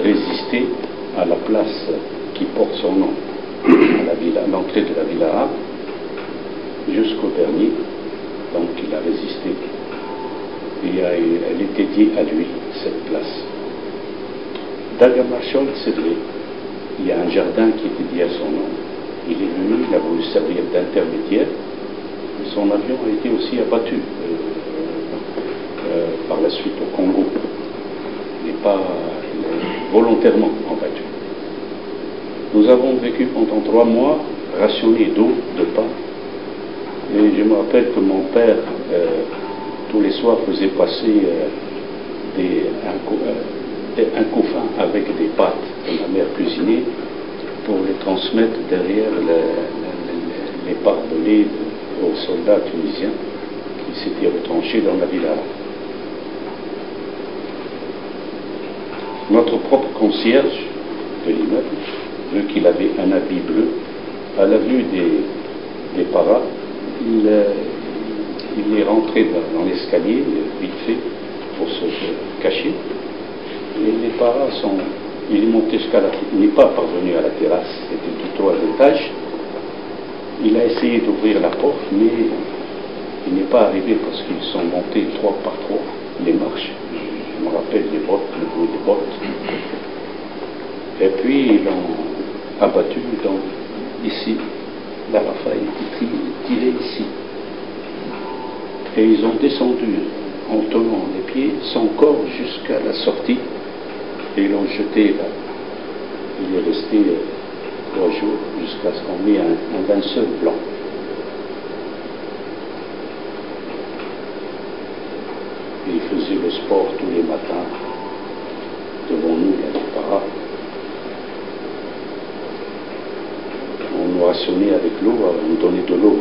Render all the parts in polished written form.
résisté à la place qui porte son nom, à l'entrée de la ville arabe, jusqu'au dernier. Donc il a résisté. Et elle était dédiée à lui, cette place. Daga Marshall, c'est vrai, il y a un jardin qui est dédié à son nom. Il est venu, il a voulu servir d'intermédiaire. Son avion a été aussi abattu par la suite au Congo. Il n'est pas volontairement abattu. Nous avons vécu pendant 3 mois rationnés d'eau, de pain. Et je me rappelle que mon père, tous les soirs, faisait passer un couffin avec des pâtes que ma mère cuisinait pour les transmettre derrière les barbelés aux soldats tunisiens qui s'étaient retranchés dans la ville arabe. Notre propre concierge de l'immeuble, vu qu'il avait un habit bleu, à la vue des paras, il est rentré dans l'escalier, vite fait, pour se cacher. Et les paras il est monté jusqu'à il n'est pas parvenu à la terrasse, c'était du 3 étages. Il a essayé d'ouvrir la porte, mais il n'est pas arrivé parce qu'ils sont montés 3 par 3 les marches. Je me rappelle les bottes, le bruit des bottes. Et puis ils l'ont abattu ici. La rafale était tirée ici. Et ils ont descendu en tenant les pieds son corps jusqu'à la sortie et ils l'ont jeté là. Il est resté 3 jours jusqu'à ce qu'on ait un linceul blanc. Et il faisait le sport tous les matins devant nous, là, les paras. On nous rationnait avec l'eau, on nous donnait de l'eau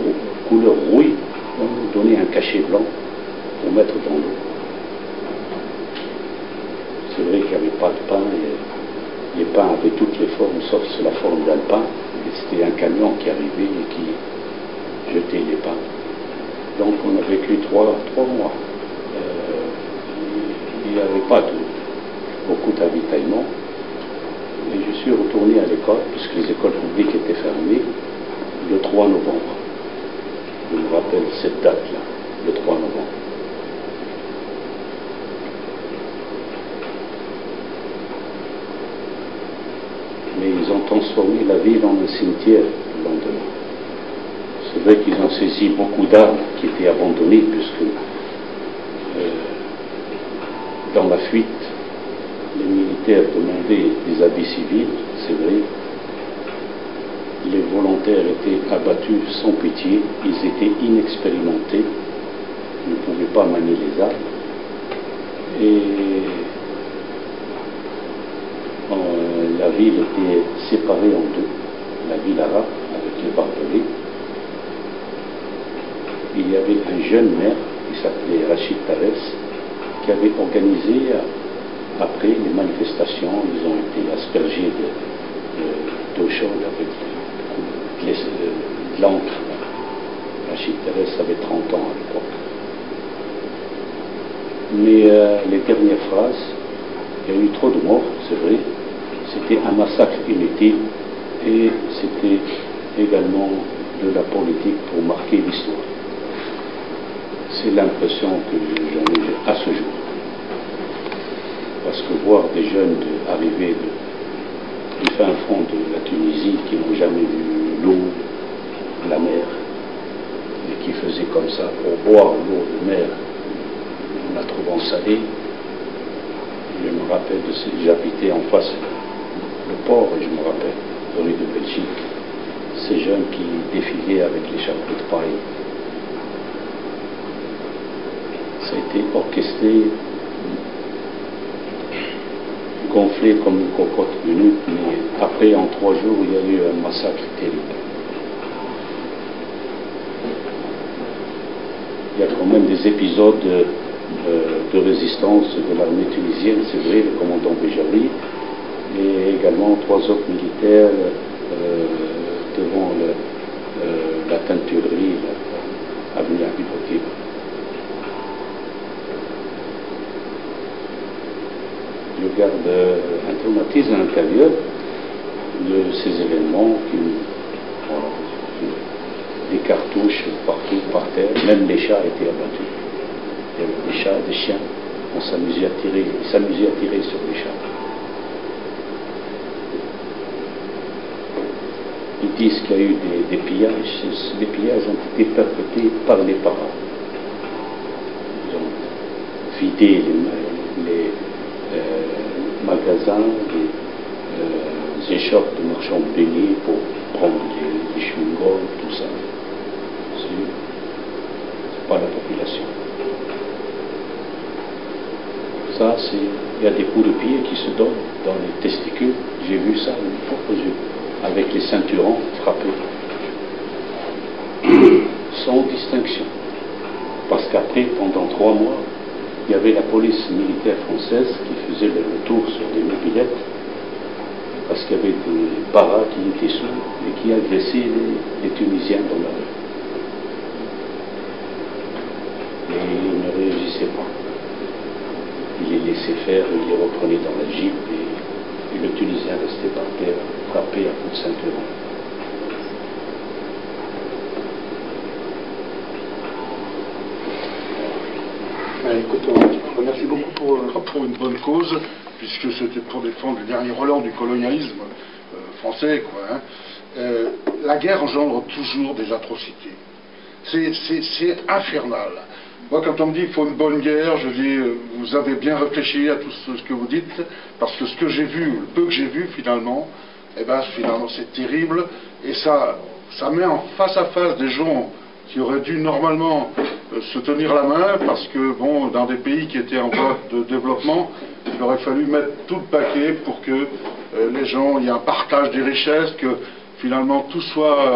couleur rouille, on nous donnait un cachet blanc pour mettre dans l'eau. C'est vrai qu'il n'y avait pas de pain, et les pains avaient toutes les formes, sauf la forme d'un pain. C'était un camion qui arrivait et qui jetait les pains. Donc on a vécu 3 mois. Il n'y avait pas beaucoup d'avitaillement. Et je suis retourné à l'école, puisque les écoles publiques étaient fermées, le 3 novembre. Je me rappelle cette date-là, le 3 novembre. Mais ils ont transformé la ville en un cimetière le lendemain. C'est vrai qu'ils ont saisi beaucoup d'armes qui étaient abandonnées, puisque dans la fuite, les militaires demandaient des habits civils, c'est vrai. Les volontaires étaient abattus sans pitié, ils étaient inexpérimentés, ils ne pouvaient pas manier les armes. Et la ville était séparée en deux, la ville arabe avec les barbelés. Il y avait un jeune maire qui s'appelait Rachid Tarès qui avait organisé après les manifestations. Ils ont été aspergés d'eau chaude avec de l'encre. Rachid Tarès avait 30 ans à l'époque. Mais les dernières phrases, il y a eu trop de morts, c'est vrai. C'était un massacre inutile et c'était également de la politique pour marquer l'histoire. C'est l'impression que j'en ai à ce jour. Parce que voir des jeunes arriver du fin fond de la Tunisie qui n'ont jamais vu l'eau, la mer, et qui faisaient comme ça pour boire l'eau de mer en la trouvant salée. Je me rappelle j'habitais en face le port et je me rappelle rue de Belgique, ces jeunes qui défilaient avec les chapeaux de paille. Ça a été orchestré, gonflé comme une cocotte minute, mais après, en 3 jours, il y a eu un massacre terrible. Il y a quand même des épisodes de résistance de l'armée tunisienne, c'est vrai, le commandant Béjari, et également 3 autres militaires devant la teinturerie, avenue Habib Bourguiba. Le garde traumatise à l'intérieur de ces événements des cartouches partout par terre, même les chats étaient abattus. Il y avait des chats, des chiens, on s'amusait à tirer, ils s'amusaient à tirer sur les chats. Ils disent qu'il y a eu des pillages, les pillages ont été perpétrés par les paras. Ils ont vidé les magasins, les échoppes de marchands de beignets pour prendre les chewing-gums, tout ça. C'est pas la population. Ça, il y a des coups de pied qui se donnent dans les testicules. J'ai vu ça de mes propres yeux, avec les ceinturons frappés. Sans distinction. Parce qu'après, pendant 3 mois, il y avait la police militaire française qui faisait le retour sur des mobilettes, parce qu'il y avait des paras qui étaient sous et qui agressaient les Tunisiens dans la rue. Et ils ne réagissaient pas. Ils les laissaient faire, ils les reprenaient dans la jeep et le Tunisien restait par terre, frappé à coups de ceinturon. Écoute, merci beaucoup pour une bonne cause, puisque c'était pour défendre le dernier relent du colonialisme français, quoi. Hein. La guerre engendre toujours des atrocités. C'est infernal. Moi, quand on me dit qu'il faut une bonne guerre, je dis, vous avez bien réfléchi à tout ce que vous dites, parce que ce que j'ai vu, le peu que j'ai vu finalement, eh ben, finalement c'est terrible, et ça met en face à face des gens qui auraient dû normalement se tenir la main, parce que, bon, dans des pays qui étaient en voie de développement, il aurait fallu mettre tout le paquet pour que les gens, il y ait un partage des richesses, que finalement tout soit,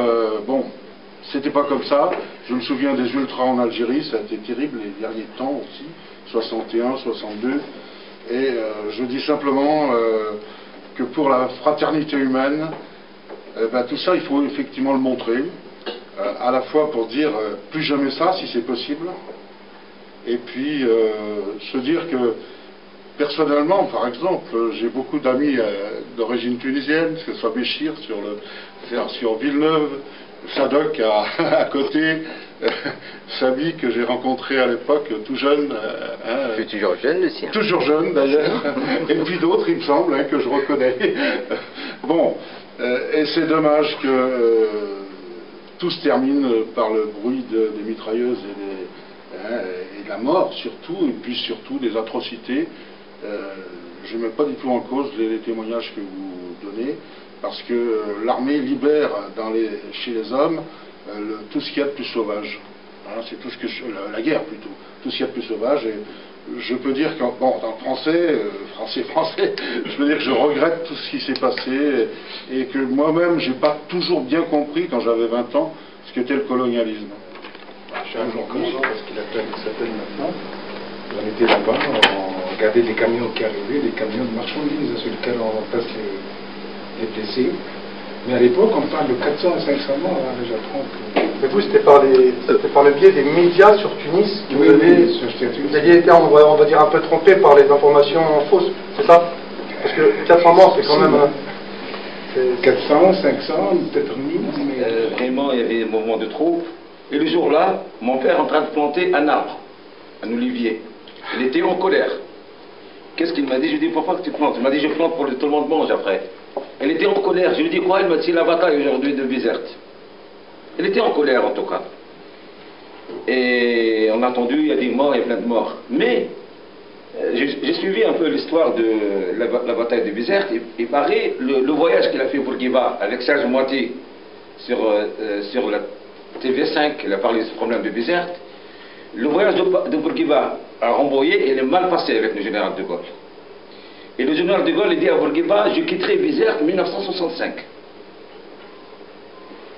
bon, c'était pas comme ça. Je me souviens des ultras en Algérie, ça a été terrible les derniers temps aussi, 61, 62, et je dis simplement que pour la fraternité humaine, ben, tout ça il faut effectivement le montrer, à la fois pour dire plus jamais ça si c'est possible, et puis se dire que personnellement, par exemple, j'ai beaucoup d'amis d'origine tunisienne, que ce soit Béchir sur Villeneuve, Sadok à côté, Samy que j'ai rencontré à l'époque, tout jeune. Je suis toujours jeune, le sien. Toujours jeune d'ailleurs, et puis d'autres, il me semble, hein, que je reconnais. Bon, et c'est dommage que tout se termine par le bruit des mitrailleuses et de la mort surtout, et puis surtout des atrocités. Je ne mets pas du tout en cause les témoignages que vous donnez, parce que l'armée libère chez les hommes tout ce qu'il y a de plus sauvage. Hein, c'est tout ce que la guerre plutôt, tout ce qu'il y a de plus sauvage. Et je peux dire que, bon, en français, je peux dire que je regrette tout ce qui s'est passé et que moi-même, j'ai pas toujours bien compris quand j'avais 20 ans ce qu'était le colonialisme. Je suis un journaliste parce qu'il a une certaine maintenant. On était là-bas, on regardait les camions qui arrivaient, les camions de marchandises sur lesquels on passe les blessés. Mais à l'époque, on parle de 400 à 500 morts, hein, déjà 30. Mais vous, c'était par le biais des médias sur Tunis que Oui, vous aviez été, on va dire, un peu trompé par les informations fausses, c'est ça? Parce que 400 morts, c'est quand même... 400, 500, peut-être 1000. Vraiment, il y avait des mouvements de troupes. Et le jour-là, mon père est en train de planter un arbre, un olivier. Il était en colère. Qu'est-ce qu'il m'a dit? Je lui ai dit, pourquoi que tu plantes? Il m'a dit, je plante pour que tout le monde mange après. Elle était en colère. Je lui ai dit, quoi? Il m'a dit, la bataille aujourd'hui de Bizerte. Elle était en colère, en tout cas. Et on a entendu, il y a des morts, il y a plein de morts. Mais, j'ai suivi un peu l'histoire de la bataille de Bizerte. Il paraît, le voyage qu'il a fait pour Guiba, avec Serge Moiti, sur la TV5, il a parlé de ce problème de Bizerte. Le voyage de Bourguiba à Rambouillet, il est mal passé avec le général de Gaulle. Et le général de Gaulle il dit à Bourguiba, je quitterai Bizerte en 1965.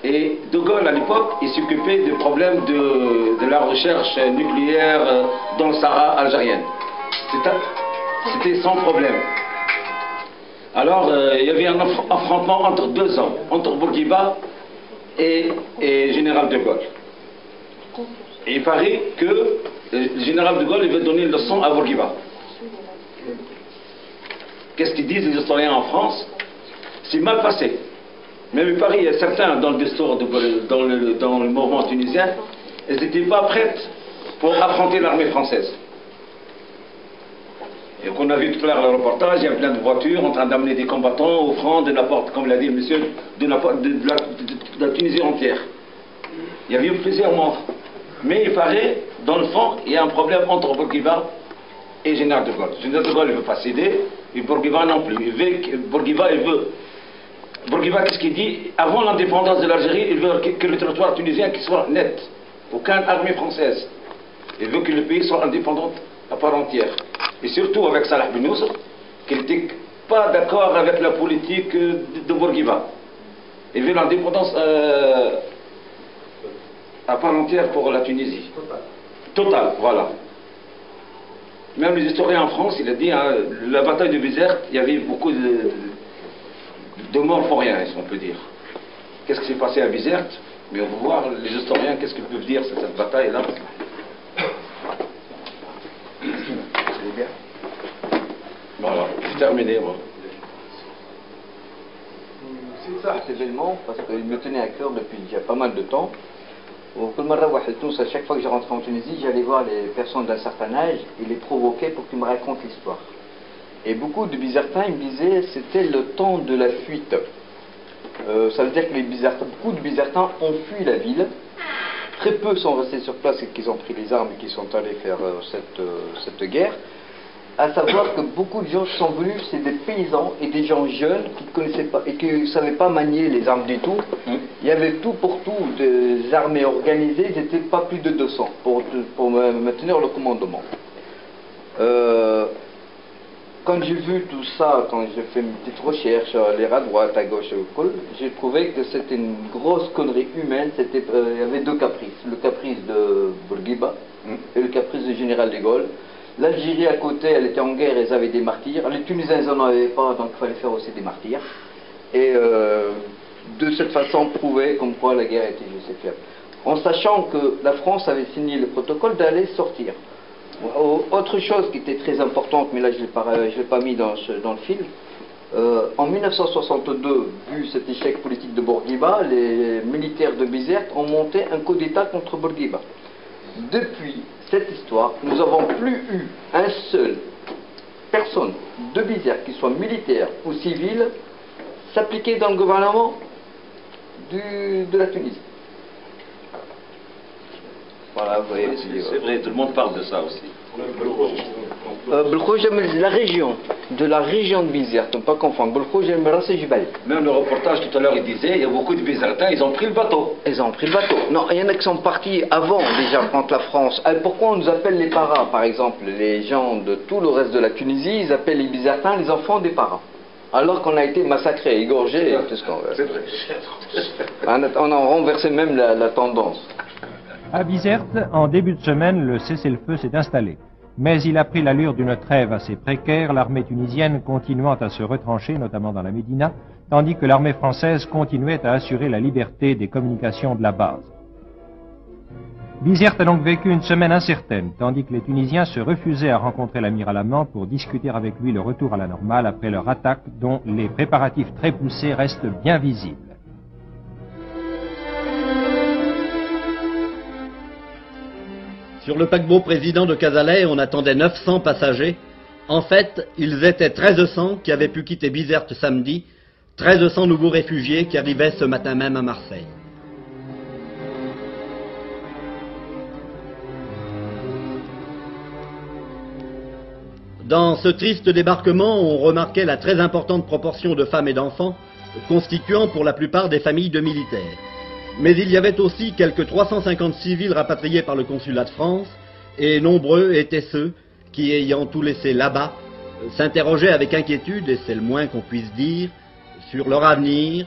Et de Gaulle, à l'époque, il s'occupait des problèmes de la recherche nucléaire dans le Sahara algérien. C'était sans problème. Alors, il y avait un affrontement entre 2 hommes, entre Bourguiba et général de Gaulle. Et il paraît que le général de Gaulle il veut donner une leçon à Bourguiba. qu'est-ce qu'ils disent les historiens en France, c'est mal passé. Même il paraît, il y a certains dans le mouvement tunisien, elles n'étaient pas prêtes pour affronter l'armée française. Et qu'on a vu tout à l'heure le reportage, il y a plein de voitures en train d'amener des combattants, offrant de la porte, comme l'a dit le monsieur, de la Tunisie entière. Il y avait eu plusieurs morts. Mais il paraît, dans le fond, il y a un problème entre Bourguiba et Général de Gaulle. Général de Gaulle ne veut pas céder, et Bourguiba non plus. Bourguiba, qu'est-ce qu'il dit? Avant l'indépendance de l'Algérie, il veut que le territoire tunisien soit net. Aucune armée française. Il veut que le pays soit indépendant à part entière. Et surtout avec Salah bin Youssef, qui n'était pas d'accord avec la politique de Bourguiba. Il veut l'indépendance à part entière pour la Tunisie. Total, voilà. Même les historiens en France, il a dit, hein, la bataille de Bizerte, il y avait beaucoup de morts pour rien, si on peut dire. Qu'est-ce qui s'est passé à Bizerte? Mais on va voir les historiens, qu'est-ce qu'ils peuvent dire sur cette bataille-là. Voilà, c'est terminé, moi. C'est ça, cet événement, parce qu'il me tenait à cœur depuis déjà pas mal de temps. À chaque fois que je rentrais en Tunisie, j'allais voir les personnes d'un certain âge et les provoquer pour qu'ils me racontent l'histoire. Et beaucoup de Bizertins, ils me disaient c'était le temps de la fuite. Ça veut dire que beaucoup de Bizertins ont fui la ville. Très peu sont restés sur place et qu'ils ont pris les armes et qu'ils sont allés faire cette guerre. À savoir que beaucoup de gens qui sont venus, c'est des paysans et des gens jeunes qui ne connaissaient pas et qui ne savaient pas manier les armes du tout. Il y avait tout pour tout, des armées organisées, ils n'étaient pas plus de 200 pour maintenir le commandement. Quand j'ai vu tout ça, quand j'ai fait une petite recherche, lire à droite, à gauche, j'ai trouvé que c'était une grosse connerie humaine. Il y avait deux caprices, le caprice de Bourguiba et le caprice du général de Gaulle. L'Algérie à côté, elle était en guerre, ils avaient des martyrs. Les Tunisiens, ils n'en avaient pas, donc il fallait faire aussi des martyrs. Et de cette façon, prouver comme quoi la guerre était justifiable. En sachant que la France avait signé le protocole d'aller sortir. Autre chose qui était très importante, mais là je ne l'ai pas mis dans le film, en 1962, vu cet échec politique de Bourguiba, les militaires de Bizerte ont monté un coup d'État contre Bourguiba. Depuis cette histoire, nous n'avons plus eu un seul personne de Bizerte, qui soit militaire ou civile, s'appliquer dans le gouvernement de la Tunisie. Voilà, vous voyez. C'est vrai, tout le monde parle de ça aussi. La région de Bizerte, ne pas confondre. Même le reportage tout à l'heure, il disait, il y a beaucoup de Bizertins, ils ont pris le bateau. Ils ont pris le bateau. Non, il y en a qui sont partis avant déjà contre la France. Pourquoi on nous appelle les paras, par exemple? Les gens de tout le reste de la Tunisie, ils appellent les Bizertins les enfants des paras. Alors qu'on a été massacrés, égorgés, tout ce qu'on veut. C'est vrai. On a renversé même la tendance. À Bizerte, en début de semaine, le cessez-le-feu s'est installé. Mais il a pris l'allure d'une trêve assez précaire, l'armée tunisienne continuant à se retrancher, notamment dans la Médina, tandis que l'armée française continuait à assurer la liberté des communications de la base. Bizerte a donc vécu une semaine incertaine, tandis que les Tunisiens se refusaient à rencontrer l'amiral Hamdan pour discuter avec lui le retour à la normale après leur attaque, dont les préparatifs très poussés restent bien visibles. Sur le paquebot président de Casalais, on attendait 900 passagers. En fait, ils étaient 1300 qui avaient pu quitter Bizerte samedi, 1300 nouveaux réfugiés qui arrivaient ce matin même à Marseille. Dans ce triste débarquement, on remarquait la très importante proportion de femmes et d'enfants, constituant pour la plupart des familles de militaires. Mais il y avait aussi quelques 350 civils rapatriés par le consulat de France, et nombreux étaient ceux qui, ayant tout laissé là-bas, s'interrogeaient avec inquiétude, et c'est le moins qu'on puisse dire, sur leur avenir